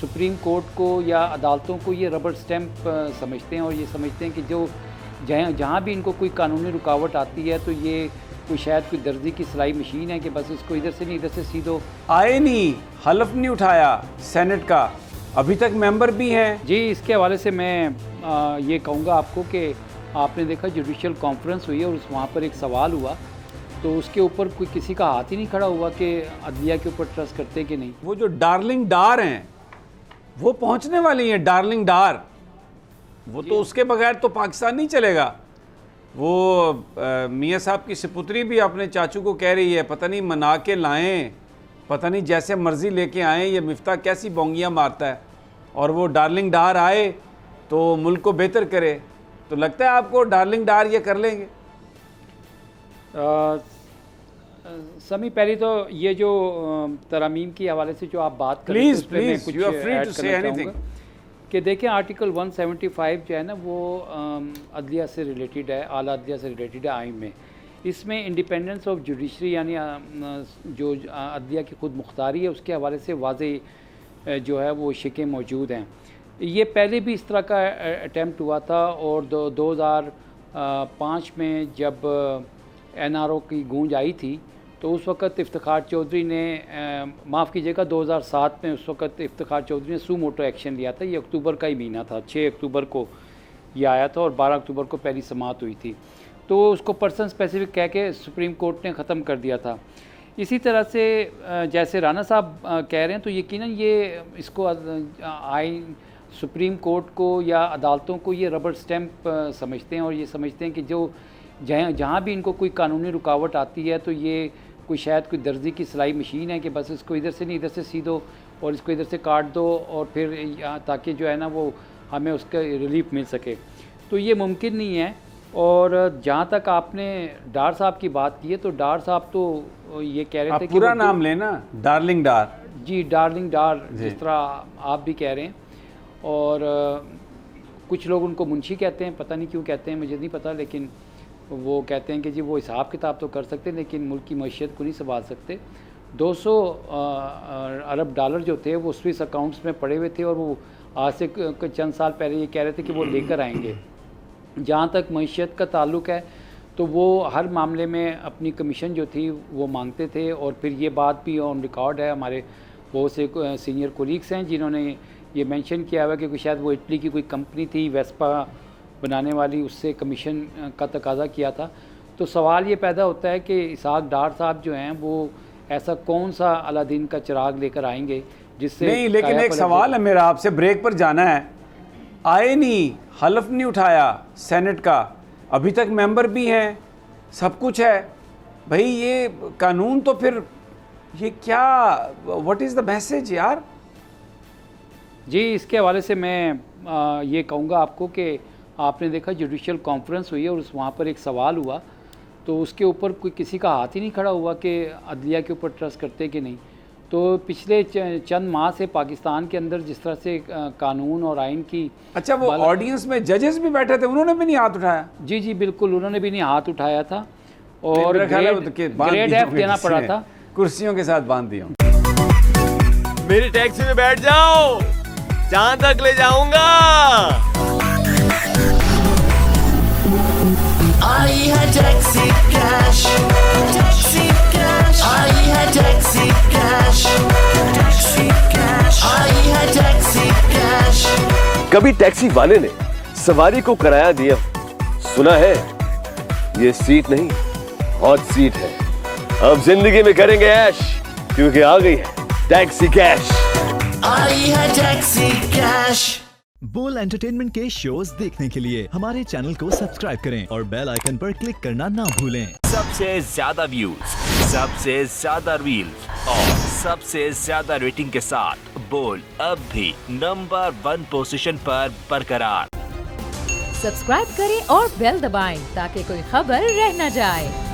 Supreme court को या अदालतों को ये रबर स्टैम्प समझते हैं और ये समझते हैं कि जो जहाँ भी इनको कोई कानूनी रुकावट आती है तो ये कोई शायद कोई दर्जी की सिलाई मशीन है कि बस इसको इधर से नहीं इधर से सीधो। आए नहीं, हलफ नहीं उठाया सेनेट का, अभी तक मेंबर भी हैं। जी, इसके हवाले से मैं ये कहूँगा आपको कि आपने देखा जुडिशल कॉन्फ्रेंस हुई है और वहाँ पर एक सवाल हुआ तो उसके ऊपर कोई किसी का हाथ ही नहीं खड़ा हुआ कि अदलिया के ऊपर ट्रस्ट करते कि नहीं। वो जो डार्लिंग डार हैं वो पहुंचने वाली हैं, डार्लिंग डार, वो तो उसके बगैर तो पाकिस्तान नहीं चलेगा। वो मियाँ साहब की सपुत्री भी अपने चाचू को कह रही है पता नहीं मना के लाएं, पता नहीं जैसे मर्जी लेके आएं, ये मिफ्ता कैसी बोंगियाँ मारता है, और वो डार्लिंग डार आए तो मुल्क को बेहतर करे। तो लगता है आपको डार्लिंग डार ये कर लेंगे? समी, पहले तो ये जो तरमीम की हवाले से जो आप बात कर रहे हैं कुछ ऐड करना चाहूँगा कि देखें आर्टिकल 175 जो है ना वो अदलिया से रिलेटेड है, आला अदलिया से रिलेटेड है आइन में। इसमें इंडिपेंडेंस ऑफ जुडिशरी यानी जो अदलिया की खुद मुख्तारी है उसके हवाले से वाज़ेह जो है वो शिकें मौजूद हैं। ये पहले भी इस तरह का अटैम्प्ट हुआ था और 2005 में जब NRO की गूंज आई थी तो उस वक़्त इफ्तिखार चौधरी ने माफ़ कीजिएगा 2007 में उस वक़्त इफ्तिखार चौधरी ने सू मोटो एक्शन लिया था। ये अक्टूबर का ही महीना था, 6 अक्टूबर को ये आया था और 12 अक्टूबर को पहली समाअत हुई थी। तो उसको पर्सन स्पेसिफिक कह के सुप्रीम कोर्ट ने ख़त्म कर दिया था। इसी तरह से जैसे राना साहब कह रहे हैं तो यकीनन ये इसको आइन सुप्रीम कोर्ट को या अदालतों को ये रबर स्टैम्प समझते हैं और ये समझते हैं कि जो जहाँ भी इनको कोई कानूनी रुकावट आती है तो ये कोई शायद कोई दर्जी की सिलाई मशीन है कि बस इसको इधर से नहीं इधर से सीधो और इसको इधर से काट दो और फिर ताकि जो है ना वो हमें उसका रिलीफ मिल सके। तो ये मुमकिन नहीं है। और जहाँ तक आपने डार साहब की बात की है तो डार साहब तो ये कह रहे थे कि पूरा नाम लेना, डार्लिंग डार। जी, डार्लिंग डार, जिस तरह आप भी कह रहे हैं। और कुछ लोग उनको मुंशी कहते हैं, पता नहीं क्यों कहते हैं, मुझे नहीं पता, लेकिन वो कहते हैं कि जी वो हिसाब किताब तो कर सकते हैं लेकिन मुल्क की मईशत को नहीं संभाल सकते। 200 अरब डॉलर जो थे वो स्विस अकाउंट्स में पड़े हुए थे और वो आज से चंद साल पहले ये कह रहे थे कि वो लेकर आएंगे। जहाँ तक मईशत का ताल्लुक़ है तो वो हर मामले में अपनी कमीशन जो थी वो मांगते थे और फिर ये बात भी ऑन रिकॉर्ड है, हमारे बहुत से सीनियर कोलीग्स हैं जिन्होंने ये मेंशन किया हुआ कि शायद वो इटली की कोई कंपनी थी वेस्पा बनाने वाली, उससे कमीशन का तकाजा किया था। तो सवाल ये पैदा होता है कि इसहाक डार साहब जो हैं वो ऐसा कौन सा अलादीन का चिराग लेकर आएंगे जिससे नहीं, लेकिन एक सवाल है मेरा आपसे, ब्रेक पर जाना है। आए नहीं, हलफ नहीं उठाया सेनेट का, अभी तक मेंबर भी हैं, सब कुछ है भाई, ये कानून तो फिर ये क्या, व्हाट इज़ द मैसेज यार? जी, इसके हवाले से मैं ये कहूँगा आपको कि आपने देखा जुडिशल कॉन्फ्रेंस हुई है और वहाँ पर एक सवाल हुआ तो उसके ऊपर कोई किसी का हाथ ही नहीं खड़ा हुआ कि अदलिया के ऊपर ट्रस्ट करते कि नहीं। तो पिछले चंद माह से पाकिस्तान के अंदर जिस तरह से कानून और आइन की, अच्छा वो ऑडियंस में जजेस भी बैठे थे, उन्होंने भी नहीं हाथ उठाया? जी जी बिल्कुल, उन्होंने भी नहीं हाथ उठाया था और ग्रेड F देना पड़ा था, कुर्सियों के साथ बांध दिया। मेरी टैक्सी में बैठ जाओ, जहां तक ले जाऊंगा। आई है टैक्सी कैश, टैक्सी कैश, आई है टैक्सी कैश, टैक्सी कैश, आई है टैक्सी कैश। कभी टैक्सी वाले ने सवारी को किराया दिया, सुना है ये सीट नहीं हॉट सीट है। अब जिंदगी में करेंगे ऐश क्योंकि आ गई है टैक्सी कैश। आई है टैक्सी कैश। बोल एंटरटेनमेंट के शोज देखने के लिए हमारे चैनल को सब्सक्राइब करें और बेल आइकन पर क्लिक करना ना भूलें। सबसे ज्यादा व्यूज, सबसे ज्यादा रील्स और सबसे ज्यादा रेटिंग के साथ बोल अब भी नंबर 1 पोजीशन पर बरकरार। सब्सक्राइब करें और बेल दबाएं ताकि कोई खबर रह न जाए।